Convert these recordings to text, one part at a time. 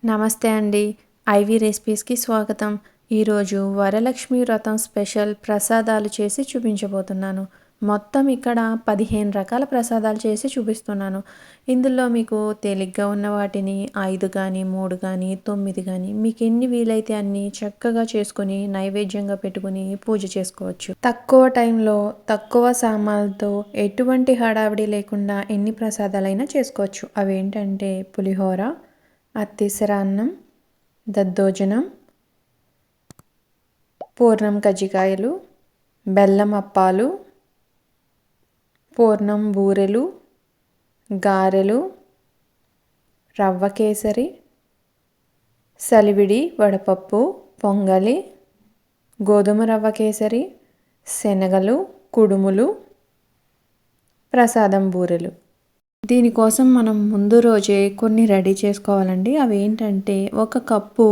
నమస్తే అండి. ఐవీ రెసిపీస్‌కి స్వాగతం. ఈరోజు వరలక్ష్మి వ్రతం స్పెషల్ ప్రసాదాలు చేసి చూపించబోతున్నాను. మొత్తం ఇక్కడ 15 రకాల ప్రసాదాలు చేసి చూపిస్తున్నాను. ఇందులో మీకు తేలిగ్గా ఉన్న వాటిని 5 గానీ, 3 గానీ, 9 గానీ మీకెన్ని వీలైతే అన్ని చక్కగా చేసుకొని నైవేద్యంగా పెట్టుకొని పూజ చేసుకోవచ్చు. తక్కువ టైంలో, తక్కువ సామాన్లతో ఎటువంటి హడావిడి లేకుండా ఎన్ని ప్రసాదాలైనా చేసుకోవచ్చు. అవేంటంటే పులిహోర, అత్తిసరన్నం, దద్దోజనం, పూర్ణం కజ్జికాయలు, బెల్లం అప్పాలు, పూర్ణం బూరెలు, గారెలు, రవ్వ కేసరి, సలివిడి వడపప్పు, పొంగలి, గోధుమ రవ్వ కేసరి, శనగలు, కుడుములు, ప్రసాదం బూరెలు. దీనికోసం మనం ముందు రోజే కొన్ని రెడీ చేసుకోవాలండి. అవి ఏంటంటే 1 కప్పు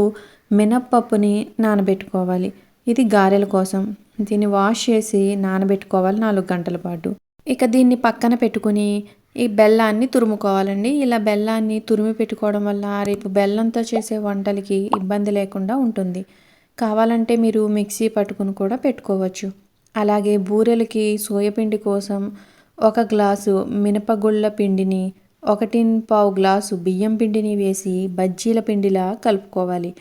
మినప్పప్పుని నానబెట్టుకోవాలి. ఇది గారెల కోసం. దీన్ని వాష్ చేసి నానబెట్టుకోవాలి 4 గంటల పాటు. ఇక దీన్ని పక్కన పెట్టుకుని ఈ బెల్లాన్ని తురుముకోవాలండి. ఇలా బెల్లాన్ని తురిమి పెట్టుకోవడం వల్ల రేపు బెల్లంతో చేసే వంటలకి ఇబ్బంది లేకుండా ఉంటుంది. కావాలంటే మీరు మిక్సీ పట్టుకుని కూడా పెట్టుకోవచ్చు. అలాగే బూరెలకి సోయపిండి కోసం 1 గ్లాసు మినపగుళ్ళ పిండిని, 1.25 గ్లాసు బియ్యం పిండిని వేసి బజ్జీల పిండిలా కలుపుకోవాలి.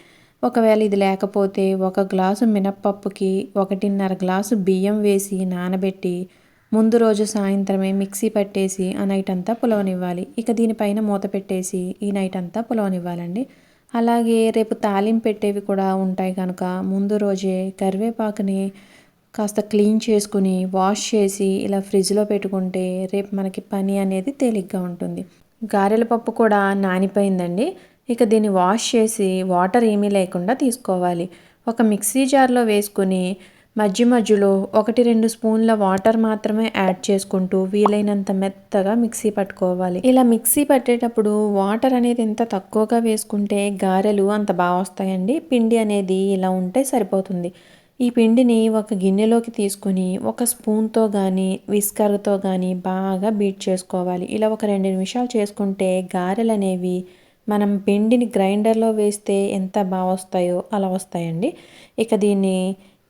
ఒకవేళ ఇది లేకపోతే 1 గ్లాసు మినప్పప్పుకి 1.5 గ్లాసు బియ్యం వేసి నానబెట్టి ముందు రోజు సాయంత్రమే మిక్సీ పట్టేసి ఆ నైట్ అంతా పులవనివ్వాలి. ఇక దీనిపైన మూత పెట్టేసి ఈ నైట్ అంతా పులవనివ్వాలండి. అలాగే రేపు తాలింపు పెట్టేవి కూడా ఉంటాయి కనుక ముందు రోజే కరివేపాకుని కాస్త క్లీన్ చేసుకుని వాష్ చేసి ఇలా ఫ్రిడ్జ్లో పెట్టుకుంటే రేపు మనకి పని అనేది తేలిగ్గా ఉంటుంది. గారెల పప్పు కూడా నానిపోయిందండి. ఇక దీన్ని వాష్ చేసి వాటర్ ఏమీ లేకుండా తీసుకోవాలి. ఒక మిక్సీ జార్లో వేసుకుని మధ్యలో 1-2 స్పూన్ల వాటర్ మాత్రమే యాడ్ చేసుకుంటూ వీలైనంత మెత్తగా మిక్సీ పట్టుకోవాలి. ఇలా మిక్సీ పట్టేటప్పుడు వాటర్ అనేది ఎంత తక్కువగా వేసుకుంటే గారెలు అంత బాగా వస్తాయండి. పిండి అనేది ఇలా ఉంటే సరిపోతుంది. ఈ పిండిని ఒక గిన్నెలోకి తీసుకొని 1 స్పూన్తో కానీ విస్కర్తో కానీ బాగా బీట్ చేసుకోవాలి. ఇలా ఒక 2 నిమిషాలు చేసుకుంటే గారెలు అనేవి మనం పిండిని గ్రైండర్లో వేస్తే ఎంత బాగా వస్తాయో అలా వస్తాయండి. ఇక దీన్ని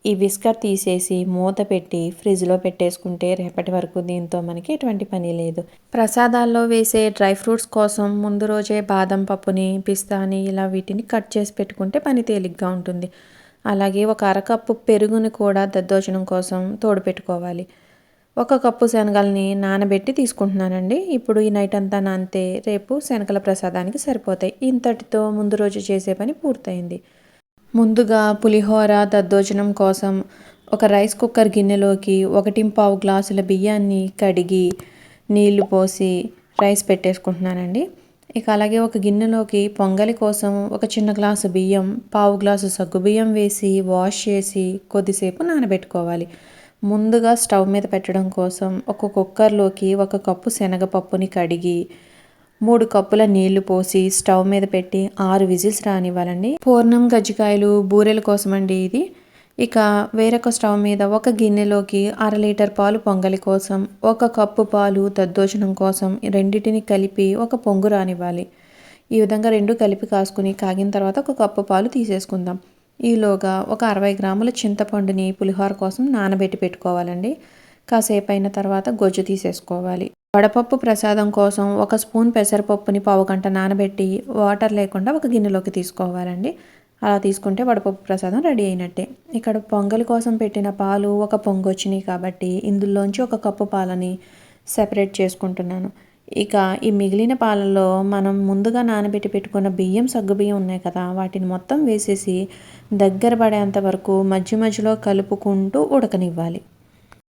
ఈ విస్కర్ తీసేసి మూత పెట్టి ఫ్రిడ్జ్లో పెట్టేసుకుంటే రేపటి వరకు దీంతో మనకి ఎటువంటి పని లేదు. ప్రసాదాల్లో వేసే డ్రై ఫ్రూట్స్ కోసం ముందు రోజే బాదం పప్పుని, పిస్తాని ఇలా వీటిని కట్ చేసి పెట్టుకుంటే పని తేలిగ్గా ఉంటుంది. అలాగే 1 అరకప్పు పెరుగుని కూడా దద్దోజనం కోసం తోడు పెట్టుకోవాలి. 1 కప్పు శనగల్ని నానబెట్టి తీసుకుంటున్నానండి. ఇప్పుడు ఈ నైట్ అంతా నానితే రేపు శనగల ప్రసాదానికి సరిపోతాయి. ఇంతటితో ముందు రోజు చేసే పని పూర్తయింది. ముందుగా పులిహోర దద్దోజనం కోసం ఒక రైస్ కుక్కర్ గిన్నెలోకి 1.25 గ్లాసుల బియ్యాన్ని కడిగి నీళ్లు పోసి రైస్ పెట్టేసుకుంటున్నానండి. ఇక అలాగే ఒక గిన్నెలోకి పొంగలి కోసం ఒక చిన్న గ్లాసు బియ్యం, 1/2 గ్లాసు సగ్గుబియ్యం వేసి వాష్ చేసి కొద్దిసేపు నానబెట్టుకోవాలి. ముందుగా స్టవ్ మీద పెట్టడం కోసం ఒక కుక్కర్లోకి 1 కప్పు శనగపప్పుని కడిగి 3 కప్పుల నీళ్లు పోసి స్టవ్ మీద పెట్టి 6 విజిల్స్ రానివ్వాలండి. పూర్ణం కజ్జికాయలు బూరెల కోసం అండి ఇది. ఇక వేరొక స్టవ్ మీద ఒక గిన్నెలోకి 1/2 లీటర్ పాలు పొంగలి కోసం, 1 కప్పు పాలు దద్దోజనం కోసం రెండింటిని కలిపి ఒక పొంగు రానివ్వాలి. ఈ విధంగా 2 కలిపి కాసుకుని కాగిన తర్వాత 1 కప్పు పాలు తీసేసుకుందాం. ఈలోగా ఒక 60 గ్రాముల చింతపండుని పులిహోర కోసం నానబెట్టి పెట్టుకోవాలండి. కాసేపు అయిన తర్వాత గొజ్జు తీసేసుకోవాలి. వడపప్పు ప్రసాదం కోసం 1 స్పూన్ పెసరపప్పుని పావు గంట నానబెట్టి వాటర్ లేకుండా ఒక గిన్నెలోకి తీసుకోవాలండి. అలా తీసుకుంటే వడపప్పు ప్రసాదం రెడీ అయినట్టే. ఇక్కడ పొంగలి కోసం పెట్టిన పాలు 1 పొంగు వచ్చినాయి కాబట్టి ఇందులోంచి 1 కప్పు పాలని సెపరేట్ చేసుకుంటున్నాను. ఇక ఈ మిగిలిన పాలలో మనం ముందుగా నానబెట్టి పెట్టుకున్న బియ్యం, సగ్గుబియ్యం ఉన్నాయి కదా, వాటిని మొత్తం వేసేసి దగ్గర పడేంత వరకు మధ్యలో కలుపుకుంటూ ఉడకనివ్వాలి.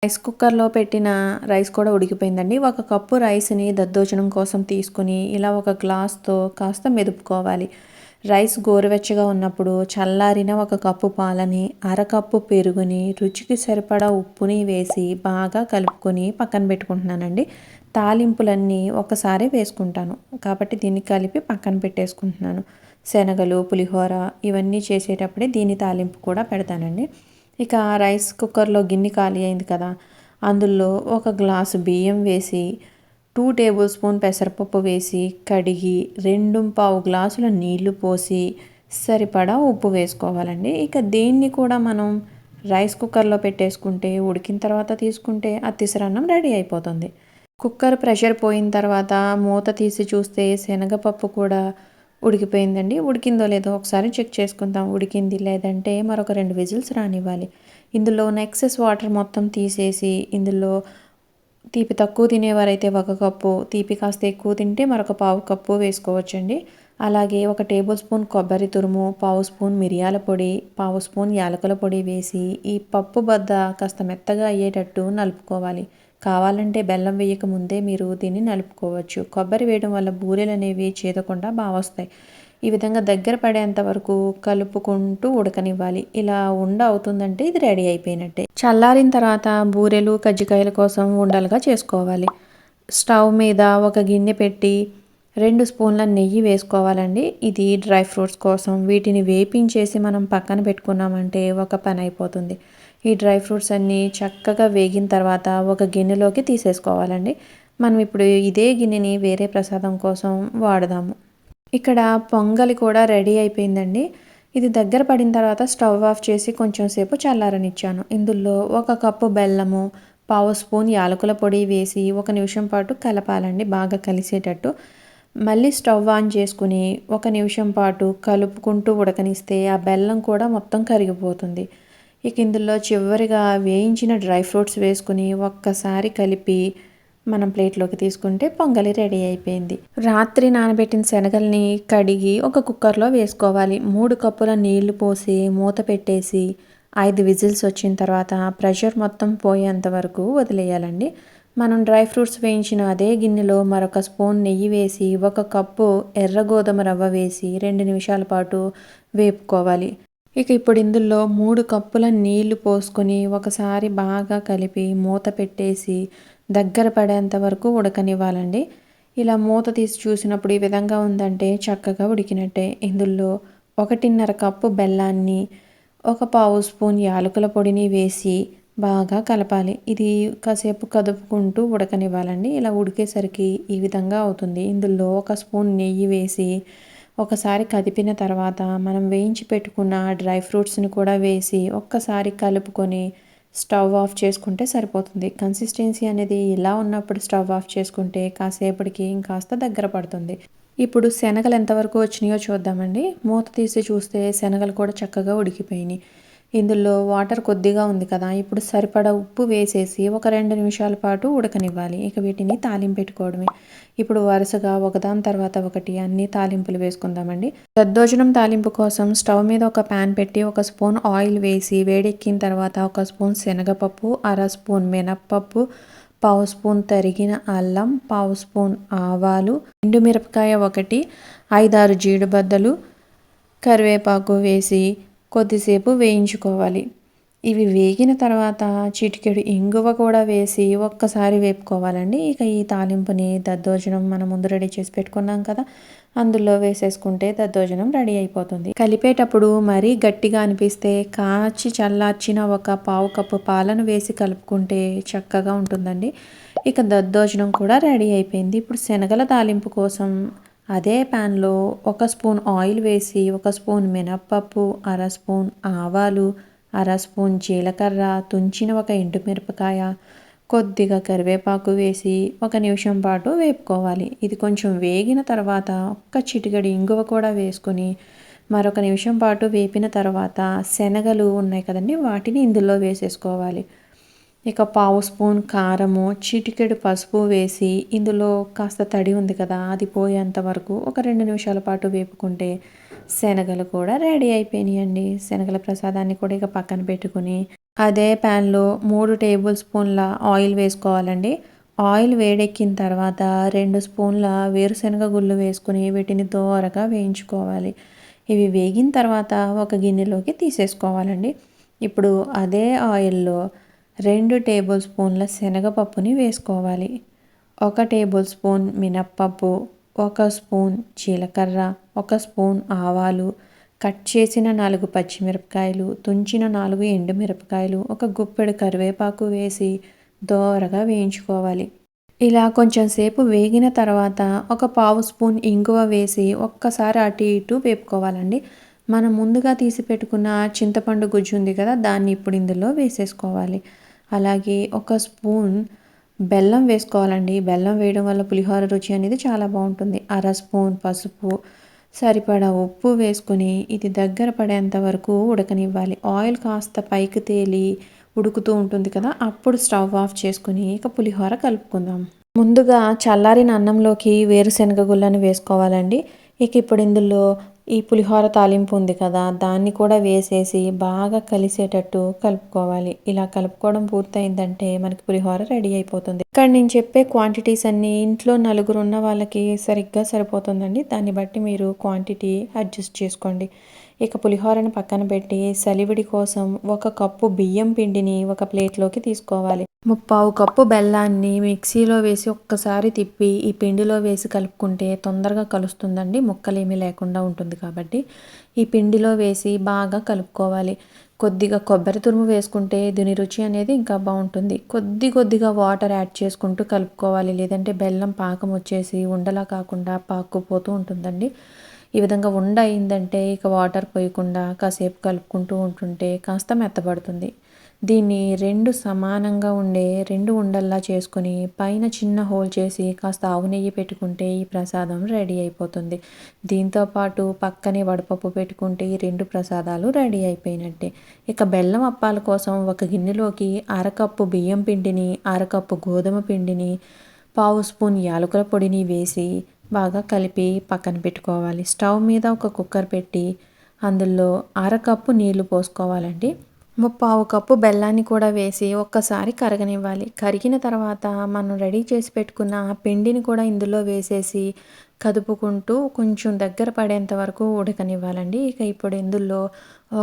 రైస్ కుక్కర్లో పెట్టిన రైస్ కూడా ఉడికిపోయిందండి. 1 కప్పు రైస్ని దద్దోజనం కోసం తీసుకుని ఇలా 1 గ్లాస్తో కాస్త మెదుపుకోవాలి. రైస్ గోరువెచ్చగా ఉన్నప్పుడు చల్లారిన 1 కప్పు పాలని, అరకప్పు పెరుగుని, రుచికి సరిపడా ఉప్పుని వేసి బాగా కలుపుకొని పక్కన పెట్టుకుంటున్నానండి. తాలింపులన్నీ ఒకసారి వేసుకుంటాను కాబట్టి దీన్ని కలిపి పక్కన పెట్టేసుకుంటున్నాను. శనగలు, పులిహోర ఇవన్నీ చేసేటప్పుడే దీని తాలింపు కూడా పెడతానండి. ఇక రైస్ కుక్కర్లో గిన్నె ఖాళీ అయింది కదా, అందులో 1 గ్లాసు బియ్యం వేసి 2 టేబుల్ స్పూన్ పెసరపప్పు వేసి కడిగి 2 గ్లాసుల నీళ్లు పోసి సరిపడా ఉప్పు వేసుకోవాలండి. ఇక దీన్ని కూడా మనం రైస్ కుక్కర్లో పెట్టేసుకుంటే ఉడికిన తర్వాత తీసుకుంటే అత్తిసరన్నం రెడీ అయిపోతుంది. కుక్కర్ ప్రెషర్ పోయిన తర్వాత మూత తీసి చూస్తే శనగపప్పు కూడా ఉడికిపోయిందండి. ఉడికిందో లేదో ఒకసారి చెక్ చేసుకుందాం. ఉడికింది, లేదంటే మరొక 2 విజిల్స్ రానివ్వాలి. ఇందులో ఎక్సెస్ వాటర్ మొత్తం తీసేసి ఇందులో తీపి తక్కువ తినేవారైతే 1 కప్పు, తీపి కాస్త ఎక్కువ తింటే మరొక 1/2 కప్పు వేసుకోవచ్చండి. అలాగే 1 టేబుల్ స్పూన్ కొబ్బరి తురుము, 1/2 స్పూన్ మిరియాల పొడి, 1/2 స్పూన్ యాలకుల పొడి వేసి ఈ పప్పు బద్ద కాస్త మెత్తగా అయ్యేటట్టు నలుపుకోవాలి. కావాలంటే బెల్లం వేయక ముందే మీరు దీన్ని నలుపుకోవచ్చు. కొబ్బరి వేయడం వల్ల బూరెలు అనేవి చేదకుండా బాగా వస్తాయి. ఈ విధంగా దగ్గర పడేంత వరకు కలుపుకుంటూ ఉడకనివ్వాలి. ఇలా అవుతుందంటే ఇది రెడీ అయిపోయినట్టే. చల్లారిన తర్వాత బూరెలు, కజ్జికాయల కోసం ఉండలుగా చేసుకోవాలి. స్టవ్ మీద ఒక గిన్నె పెట్టి 2 స్పూన్ల నెయ్యి వేసుకోవాలండి. ఇది డ్రై ఫ్రూట్స్ కోసం. వీటిని వేపించేసి మనం పక్కన పెట్టుకున్నామంటే ఒక పని అయిపోతుంది. ఈ డ్రై ఫ్రూట్స్ అన్నీ చక్కగా వేగిన తర్వాత ఒక గిన్నెలోకి తీసేసుకోవాలండి. మనం ఇప్పుడు ఇదే గిన్నెని వేరే ప్రసాదం కోసం వాడదాము. ఇక్కడ పొంగలి కూడా రెడీ అయిపోయిందండి. ఇది దగ్గర పడిన తర్వాత స్టవ్ ఆఫ్ చేసి కొంచెం సేపు చల్లారనిచ్చాను. ఇందులో 1 కప్పు బెల్లము, 1/2 స్పూన్ యాలకుల పొడి వేసి 1 నిమిషం పాటు కలపాలండి బాగా కలిసేటట్టు. మళ్ళీ స్టవ్ ఆన్ చేసుకుని 1 నిమిషం పాటు కలుపుకుంటూ ఉడకనిస్తే ఆ బెల్లం కూడా మొత్తం కరిగిపోతుంది. ఇక ఇందులో చివరిగా వేయించిన డ్రై ఫ్రూట్స్ వేసుకుని ఒక్కసారి కలిపి మనం ప్లేట్లోకి తీసుకుంటే పొంగలి రెడీ అయిపోయింది. రాత్రి నానబెట్టిన శనగల్ని కడిగి ఒక కుక్కర్లో వేసుకోవాలి. 3 కప్పుల నీళ్లు పోసి మూత పెట్టేసి 5 విజిల్స్ వచ్చిన తర్వాత ప్రెషర్ మొత్తం పోయేంత వరకు వదిలేయాలండి. మనం డ్రై ఫ్రూట్స్ వేయించిన అదే గిన్నెలో మరొక స్పూన్ నెయ్యి వేసి 1 కప్పు ఎర్ర గోధుమ రవ్వ వేసి 2 నిమిషాల పాటు వేపుకోవాలి. ఇక ఇప్పుడు ఇందులో 3 కప్పుల నీళ్లు పోసుకొని ఒకసారి బాగా కలిపి మూత పెట్టేసి దగ్గర పడేంత వరకు ఉడకనివ్వాలండి. ఇలా మూత తీసి చూసినప్పుడు ఈ విధంగా ఉందంటే చక్కగా ఉడికినట్టే. ఇందులో 1.5 కప్పు బెల్లాన్ని, 1/2 స్పూన్ యాలకుల పొడిని వేసి బాగా కలపాలి. ఇది కాసేపు కదుపుకుంటూ ఉడకనివ్వాలండి. ఇలా ఉడికేసరికి ఈ విధంగా అవుతుంది. ఇందులో 1 స్పూన్ నెయ్యి వేసి ఒకసారి కదిపిన తర్వాత మనం వేయించి పెట్టుకున్న డ్రై ఫ్రూట్స్ని కూడా వేసి ఒక్కసారి కలుపుకొని స్టవ్ ఆఫ్ చేసుకుంటే సరిపోతుంది. కన్సిస్టెన్సీ అనేది ఇలా ఉన్నప్పుడు స్టవ్ ఆఫ్ చేసుకుంటే కాసేపటికి ఇంకాస్త దగ్గర పడుతుంది. ఇప్పుడు శనగలు ఎంతవరకు వచ్చినాయో చూద్దామండి. మూత తీసి చూస్తే శనగలు కూడా చక్కగా ఉడికిపోయినాయి. ఇందులో వాటర్ కొద్దిగా ఉంది కదా, ఇప్పుడు సరిపడా ఉప్పు వేసేసి ఒక 2 నిమిషాల పాటు ఉడకనివ్వాలి. ఇక వీటిని తాలింపు పెట్టుకోవడమే. ఇప్పుడు వరుసగా ఒకదాని తర్వాత ఒకటి అన్ని తాలింపులు వేసుకుందామండి. దద్దోజనం తాలింపు కోసం స్టవ్ మీద ఒక ప్యాన్ పెట్టి 1 స్పూన్ ఆయిల్ వేసి వేడెక్కిన తర్వాత 1 స్పూన్ శనగపప్పు, 1/2 స్పూన్ మినప్పప్పు, 1/2 స్పూన్ తరిగిన అల్లం, 1/2 స్పూన్ ఆవాలు, ఎండుమిరపకాయ 1, 5-6 జీడిబద్దలు, కరివేపాకు వేసి కొద్దిసేపు వేయించుకోవాలి. ఇవి వేగిన తర్వాత చిటికెడు ఇంగువ కూడా వేసి ఒక్కసారి వేపుకోవాలండి. ఇక ఈ తాలింపుని దద్దోజనం మనం ముందు రెడీ చేసి పెట్టుకున్నాం కదా, అందులో వేసేసుకుంటే దద్దోజనం రెడీ అయిపోతుంది. కలిపేటప్పుడు మరీ గట్టిగా అనిపిస్తే కాచి చల్లార్చిన 1/4 కప్పు పాలను వేసి కలుపుకుంటే చక్కగా ఉంటుందండి. ఇక దద్దోజనం కూడా రెడీ అయిపోయింది. ఇప్పుడు శనగల తాలింపు కోసం అదే ప్యాన్లో 1 స్పూన్ ఆయిల్ వేసి 1 స్పూన్ మినప్పప్పు, 1/2 స్పూన్ ఆవాలు, 1/2 స్పూన్ జీలకర్ర, తుంచిన 1 ఎండుమిరపకాయ, కొద్దిగా కరివేపాకు వేసి 1 నిమిషం పాటు వేపుకోవాలి. ఇది కొంచెం వేగిన తర్వాత ఒక్క చిటికెడు ఇంగువ కూడా వేసుకొని మరొక నిమిషం పాటు వేపిన తర్వాత శనగలు ఉన్నాయి కదండి, వాటిని ఇందులో వేసేసుకోవాలి. ఇక 1/2 స్పూన్ కారము, చిటికెడు పసుపు వేసి ఇందులో కాస్త తడి ఉంది కదా, అది పోయేంత వరకు ఒక 2 నిమిషాల పాటు వేపుకుంటే శనగలు కూడా రెడీ అయిపోయినాయండి. శనగల ప్రసాదాన్ని కూడా ఇక పక్కన పెట్టుకుని అదే ప్యాన్లో 3 టేబుల్ స్పూన్ల ఆయిల్ వేసుకోవాలండి. ఆయిల్ వేడెక్కిన తర్వాత 2 స్పూన్ల వేరుశనగ గుళ్ళు వేసుకుని వీటిని దోరగా వేయించుకోవాలి. ఇవి వేగిన తర్వాత ఒక గిన్నెలోకి తీసేసుకోవాలండి. ఇప్పుడు అదే ఆయిల్లో 2 టేబుల్ స్పూన్ల శనగపప్పుని వేసుకోవాలి. 1 టేబుల్ స్పూన్ మినప్పప్పు, 1 స్పూన్ జీలకర్ర, 1 స్పూన్ ఆవాలు, కట్ చేసిన 4 పచ్చిమిరపకాయలు, తుంచిన 4 ఎండుమిరపకాయలు, 1 గుప్పెడు కరివేపాకు వేసి దోరగా వేయించుకోవాలి. ఇలా కొంచెం సేపు వేగిన తర్వాత ఒక పావు స్పూన్ ఇంగువ వేసి ఒక్కసారి అటు ఇటు వేపుకోవాలండి. మనం ముందుగా తీసి పెట్టుకున్న చింతపండు గుజ్జు ఉంది కదా! దాన్ని ఇప్పుడు ఇందులో వేసేసుకోవాలి. అలాగే ఒక స్పూన్ బెల్లం వేసుకోవాలండి. బెల్లం వేయడం వల్ల పులిహోర రుచి అనేది చాలా బావుంటుంది. అర స్పూన్ పసుపు, సరిపడా ఉప్పు వేసుకొని ఇది దగ్గర పడేంత వరకు ఉడకనివ్వాలి. ఆయిల్ కాస్త పైకి తేలి ఉడుకుతూ ఉంటుంది కదా! అప్పుడు స్టవ్ ఆఫ్ చేసుకొని ఇక పులిహోర కలుపుకుందాం. ముందుగా చల్లారిన అన్నంలోకి వేరుశనగ గుళ్ళని వేసుకోవాలండి. ఇక ఇప్పుడు ఇందులో ఈ పులిహోర తాలింపు ఉంది కదా! దాన్ని కూడా వేసేసి బాగా కలిసేటట్టు కలుపుకోవాలి. ఇలా కలుపుకోవడం పూర్తయిందంటే మనకి పులిహోర రెడీ అయిపోతుంది. ఇక్కడ నేను చెప్పే క్వాంటిటీస్ అన్నీ ఇంట్లో నలుగురు ఉన్న వాళ్ళకి సరిగ్గా సరిపోతుందండి. దాన్ని బట్టి మీరు క్వాంటిటీ అడ్జస్ట్ చేసుకోండి. ఇక పులిహోరని పక్కన పెట్టి సలివిడి కోసం ఒక కప్పు బియ్యం పిండిని ఒక ప్లేట్లోకి తీసుకోవాలి. ముప్పావు కప్పు బెల్లాన్ని మిక్సీలో వేసి ఒక్కసారి తిప్పి ఈ పిండిలో వేసి కలుపుకుంటే తొందరగా కలుస్తుందండి. ముక్కలేమీ లేకుండా ఉంటుంది కాబట్టి ఈ పిండిలో వేసి బాగా కలుపుకోవాలి. కొద్దిగా కొబ్బరి తురుము వేసుకుంటే దీని రుచి అనేది ఇంకా బాగుంటుంది. కొద్దిగా వాటర్ యాడ్ చేసుకుంటూ కలుపుకోవాలి. లేదంటే బెల్లం పాకం వచ్చేసి ఉండలా కాకుండా పాకుపోతూ ఉంటుందండి. ఈ విధంగా ఉండ అయిందంటే ఇక వాటర్ పోయకుండా కాసేపు కలుపుకుంటూ ఉంటుంటే కాస్త మెత్తబడుతుంది. దీన్ని 2 సమానంగా ఉండే 2 ఉండల్లా చేసుకొని పైన చిన్న హోల్ చేసి కాస్త ఆవు నెయ్యి పెట్టుకుంటే ఈ ప్రసాదం రెడీ అయిపోతుంది. దీంతో పాటు పక్కనే వడపప్పు పెట్టుకుంటే ఈ 2 ప్రసాదాలు రెడీ అయిపోయినట్టే. ఇక బెల్లం అప్పాల కోసం ఒక గిన్నెలోకి అరకప్పు బియ్యం పిండిని, అరకప్పు గోధుమ పిండిని, పావు స్పూన్ యాలకుల పొడిని వేసి బాగా కలిపి పక్కన పెట్టుకోవాలి. స్టవ్ మీద ఒక కుక్కర్ పెట్టి అందులో అరకప్పు నీళ్లు పోసుకోవాలండి. ముప్పావు కప్పు బెల్లాన్ని కూడా వేసి ఒక్కసారి కరగనివ్వాలి. కరిగిన తర్వాత మనం రెడీ చేసి పెట్టుకున్న పిండిని కూడా ఇందులో వేసేసి కదుపుకుంటూ కొంచెం దగ్గర పడేంత వరకు ఉడకనివ్వాలండి. ఇక ఇప్పుడు ఇందులో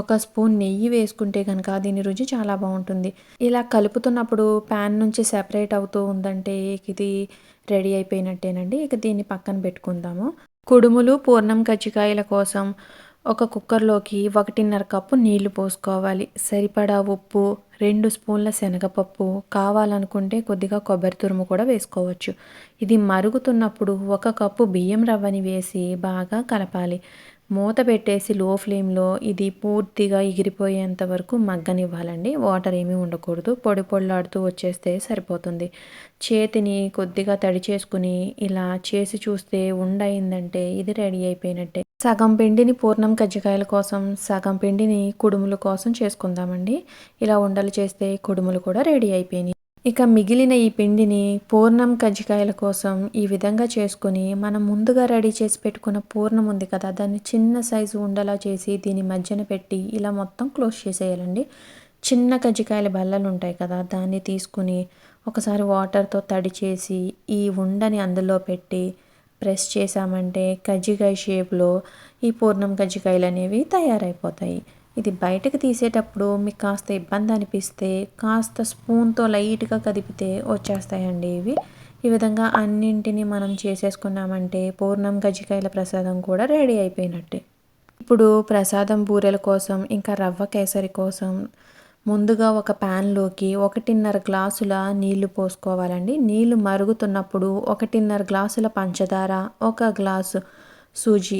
ఒక స్పూన్ నెయ్యి వేసుకుంటే కనుక దీని రుచి చాలా బాగుంటుంది. ఇలా కలుపుతున్నప్పుడు ప్యాన్ నుంచి సెపరేట్ అవుతూ ఉందంటే ఇది రెడీ అయిపోయినట్టేనండి. ఇక దీన్ని పక్కన పెట్టుకుందాము. కుడుములు, పూర్ణం కజ్జికాయల కోసం ఒక కుక్కర్లోకి 1.5 కప్పు నీళ్లు పోసుకోవాలి. సరిపడా ఉప్పు, 2 స్పూన్ల శనగపప్పు, కావాలనుకుంటే కొద్దిగా కొబ్బరి తురుము కూడా వేసుకోవచ్చు. ఇది మరుగుతున్నప్పుడు 1 కప్పు బియ్యం రవ్వని వేసి బాగా కలపాలి. మూత పెట్టేసి లో ఫ్లేమ్లో ఇది పూర్తిగా ఎగిరిపోయేంత వరకు మగ్గనివ్వాలండి. వాటర్ ఏమీ ఉండకూడదు. పొడి పొడిలాడుతూ వచ్చేస్తే సరిపోతుంది. చేతిని కొద్దిగా తడి చేసుకుని ఇలా చేసి చూస్తే ఉండయిందంటే ఇది రెడీ అయిపోయినట్టే. సగం పిండిని పూర్ణం కజ్జికాయల కోసం, సగం పిండిని కుడుముల కోసం చేసుకుందామండి. ఇలా ఉండలు చేస్తే కుడుములు కూడా రెడీ అయిపోయినాయి. ఇక మిగిలిన ఈ పిండిని పూర్ణం కజ్జికాయల కోసం ఈ విధంగా చేసుకొని మనం ముందుగా రెడీ చేసి పెట్టుకున్న పూర్ణం ఉంది కదా, దాన్ని చిన్న సైజు ఉండలా చేసి దీని మధ్యన పెట్టి ఇలా మొత్తం క్లోజ్ చేసేయాలండి. చిన్న కజ్జికాయల బల్లలు ఉంటాయి కదా, దాన్ని తీసుకుని ఒకసారి వాటర్తో తడి చేసి ఈ ఉండని అందులో పెట్టి ప్రెస్ చేసామంటే కజ్జికాయ షేప్లో ఈ పూర్ణం కజ్జికాయలు అనేవి తయారైపోతాయి. ఇది బయటకు తీసేటప్పుడు మీకు కాస్త ఇబ్బంది అనిపిస్తే కాస్త స్పూన్తో లైట్గా కదిపితే వచ్చేస్తాయండి ఇవి. ఈ విధంగా అన్నింటినీ మనం చేసేసుకున్నామంటే పూర్ణం కజ్జికాయల ప్రసాదం కూడా రెడీ అయిపోయినట్టే. ఇప్పుడు ప్రసాదం బూరెల కోసం ఇంకా రవ్వ కేసరి కోసం ముందుగా ఒక ప్యాన్లోకి 1.5 గ్లాసుల నీళ్లు పోసుకోవాలండి. నీళ్లు మరుగుతున్నప్పుడు 1.5 గ్లాసుల పంచదార, 1 గ్లాసు సూజీ,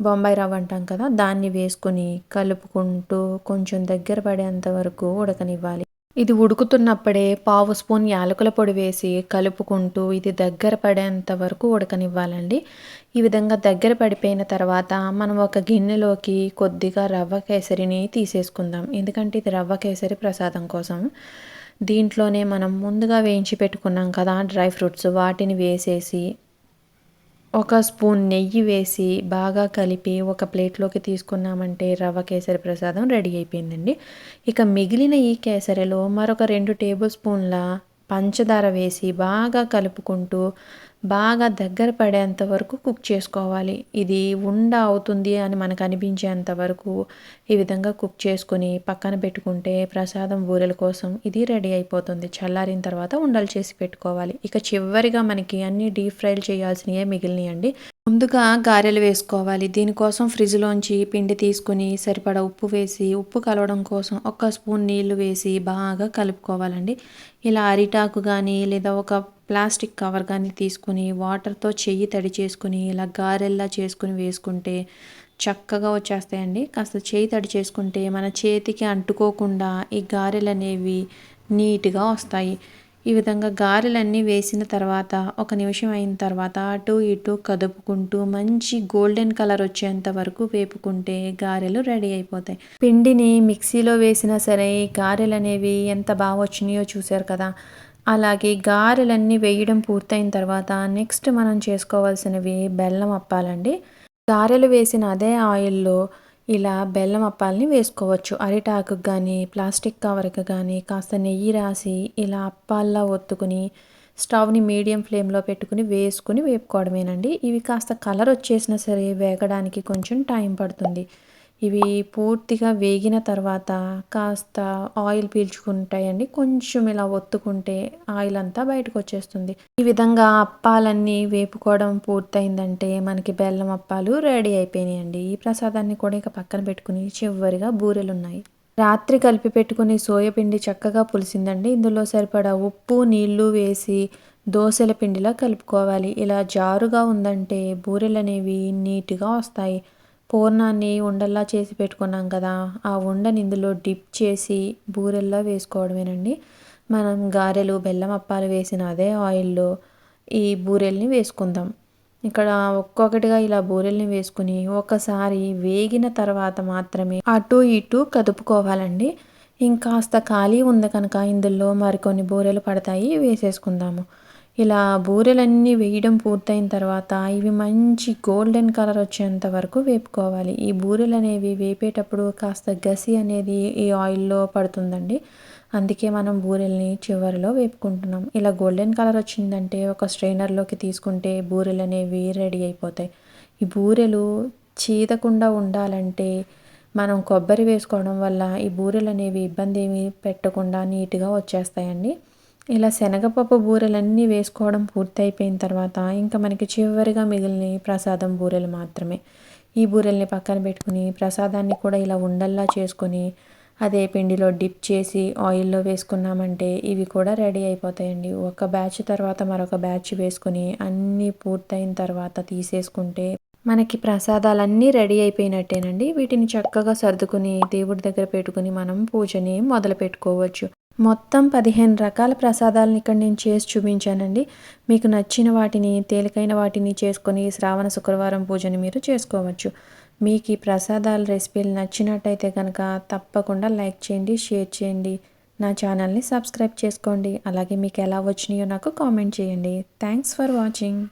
బొంబాయి రవ్వ అంటాం కదా, దాన్ని వేసుకొని కలుపుకుంటూ కొంచెం దగ్గర పడేంత వరకు ఉడకనివ్వాలి. ఇది ఉడుకుతున్నప్పుడే పావు స్పూన్ యాలకుల పొడి వేసి కలుపుకుంటూ ఇది దగ్గర పడేంత వరకు ఉడకనివ్వాలండి. ఈ విధంగా దగ్గర పడిపోయిన తర్వాత మనం ఒక గిన్నెలోకి కొద్దిగా రవ్వ కేసరిని తీసేసుకుందాం. ఎందుకంటే ఇది రవ్వ కేసరి ప్రసాదం కోసం. దీంట్లోనే మనం ముందుగా వేయించి పెట్టుకున్నాం కదా డ్రై ఫ్రూట్స్, వాటిని వేసేసి ఒక స్పూన్ నెయ్యి వేసి బాగా కలిపి ఒక ప్లేట్లోకి తీసుకున్నామంటే రవ్వ కేసరి ప్రసాదం రెడీ అయిపోయిందండి. ఇక మిగిలిన ఈ కేసరిలో మరొక 2 టేబుల్ స్పూన్ల పంచదార వేసి బాగా కలుపుకుంటూ బాగా దగ్గర పడేంత వరకు కుక్ చేసుకోవాలి. ఇది ఉండ అవుతుంది అని మనకు అనిపించేంత వరకు ఈ విధంగా కుక్ చేసుకొని పక్కన పెట్టుకుంటే ప్రసాదం బూరెల కోసం ఇది రెడీ అయిపోతుంది. చల్లారిన తర్వాత ఉండలు చేసి పెట్టుకోవాలి. ఇక చివరిగా మనకి అన్ని డీప్ ఫ్రైలు చేయాల్సినవే మిగిలినాయండి. ముందుగా గారెలు వేసుకోవాలి. దీనికోసం ఫ్రిడ్జ్లోంచి పిండి తీసుకుని సరిపడా ఉప్పు వేసి ఉప్పు కలవడం కోసం 1 స్పూన్ నీళ్లు వేసి బాగా కలుపుకోవాలండి. ఇలా అరిటాకు కానీ లేదా ఒక ప్లాస్టిక్ కవర్ కానీ తీసుకుని వాటర్తో చెయ్యి తడి చేసుకుని ఇలా గారెల్లా చేసుకుని వేసుకుంటే చక్కగా వచ్చేస్తాయండి. కాస్త చేయి తడి చేసుకుంటే మన చేతికి అంటుకోకుండా ఈ గారెలు అనేవి నీట్గా వస్తాయి. ఈ విధంగా గారెలన్నీ వేసిన తర్వాత ఒక నిమిషం అయిన తర్వాత అటు ఇటు కదుపుకుంటూ మంచి గోల్డెన్ కలర్ వచ్చేంత వరకు వేపుకుంటే గారెలు రెడీ అయిపోతాయి. పిండిని మిక్సీలో వేసినా సరే గారెలు అనేవి ఎంత బాగా వచ్చినాయో చూసారు కదా. అలాగే గారెలన్నీ వేయడం పూర్తయిన తర్వాత నెక్స్ట్ మనం చేసుకోవాల్సినవి బెల్లం అప్పాలండి. గారెలు వేసిన అదే ఆయిల్లో ఇలా బెల్లం అప్పాలని వేసుకోవచ్చు. అరిటాకుకి కానీ ప్లాస్టిక్ కవర్కి కానీ కాస్త నెయ్యి రాసి ఇలా అప్పాల్లా ఒత్తుకుని స్టవ్ని మీడియం ఫ్లేమ్లో పెట్టుకుని వేపుకోవడమేనండి. ఇవి కాస్త కలర్ వచ్చేసినా సరే వేగడానికి కొంచెం టైం పడుతుంది. ఇవి పూర్తిగా వేగిన తర్వాత కాస్త ఆయిల్ పీల్చుకుంటాయండి. కొంచెం ఇలా ఒత్తుకుంటే ఆయిల్ అంతా బయటకు వచ్చేస్తుంది. ఈ విధంగా అప్పాలన్నీ వేపుకోవడం పూర్తయిందంటే మనకి బెల్లం అప్పాలు రెడీ అయిపోయినాయండి. ఈ ప్రసాదాన్ని కూడా ఇక పక్కన పెట్టుకుని చివరిగా బూరెలు ఉన్నాయి. రాత్రి కలిపి పెట్టుకుని సోయాపిండి చక్కగా పులిసిందండి. ఇందులో సరిపడా ఉప్పు నీళ్లు వేసి దోసెల పిండిలా కలుపుకోవాలి. ఇలా జారుగా ఉందంటే బూరెలు అనేవి నీట్గా వస్తాయి. పూర్ణాన్ని ఉండల్లా చేసి పెట్టుకున్నాం కదా, ఆ ఉండని ఇందులో డిప్ చేసి బూరెల్లా వేసుకోవడమేనండి. మనం గారెలు బెల్లం అప్పాలు వేసిన అదే ఆయిల్లో ఈ బూరెల్ని వేసుకుందాం. ఇక్కడ ఒక్కొక్కటిగా ఇలా బూరెల్ని వేసుకుని ఒకసారి వేగిన తర్వాత మాత్రమే అటు ఇటు కదుపుకోవాలండి. ఇంకాస్త ఖాళీ ఉంది కనుక ఇందులో మరికొన్ని బూరెలు పడతాయి, వేసేసుకుందాము. ఇలా బూరెలన్నీ వేయడం పూర్తయిన తర్వాత ఇవి మంచి గోల్డెన్ కలర్ వచ్చేంత వరకు వేపుకోవాలి. ఈ బూరెలు అనేవి వేపేటప్పుడు కాస్త గసి అనేది ఈ ఆయిల్లో పడుతుందండి. అందుకే మనం బూరెల్ని చివరిలో వేపుకుంటున్నాం. ఇలా గోల్డెన్ కలర్ వచ్చిందంటే ఒక స్ట్రైనర్లోకి తీసుకుంటే బూరెలు అనేవి రెడీ అయిపోతాయి. ఈ బూరెలు చీదకుండా ఉండాలంటే మనం కొబ్బరి వేసుకోవడం వల్ల ఈ బూరెలు అనేవి ఇబ్బంది ఏమీ పెట్టకుండా నీట్గా వచ్చేస్తాయండి. ఇలా శనగపప్పు బూరెలన్నీ వేసుకోవడం పూర్తయిపోయిన తర్వాత ఇంకా మనకి చివరిగా మిగిలిన ప్రసాదం బూరెలు మాత్రమే. ఈ బూరెల్ని పక్కన పెట్టుకుని ప్రసాదాన్ని కూడా ఇలా ఉండల్లా చేసుకొని అదే పిండిలో డిప్ చేసి ఆయిల్లో వేసుకున్నామంటే ఇవి కూడా రెడీ అయిపోతాయండి. ఒక బ్యాచ్ తర్వాత మరొక బ్యాచ్ వేసుకొని అన్నీ పూర్తయిన తర్వాత తీసేసుకుంటే మనకి ప్రసాదాలన్నీ రెడీ అయిపోయినట్టేనండి. వీటిని చక్కగా సర్దుకుని దేవుడి దగ్గర పెట్టుకుని మనం పూజని మొదలు పెట్టుకోవచ్చు. మొత్తం 15 రకాల ప్రసాదాలను ఇక్కడ నేను చేసి చూపించానండి. మీకు నచ్చిన వాటిని తేలికైన వాటిని చేసుకొని శ్రావణ శుక్రవారం పూజని మీరు చేసుకోవచ్చు. మీకు ఈ ప్రసాదాల రెసిపీలు నచ్చినట్టయితే కనుక తప్పకుండా లైక్ చేయండి, షేర్ చేయండి, నా ఛానల్ని సబ్స్క్రైబ్ చేసుకోండి. అలాగే మీకు ఎలా వచ్చినాయో నాకు కామెంట్ చేయండి. Thanks for watching.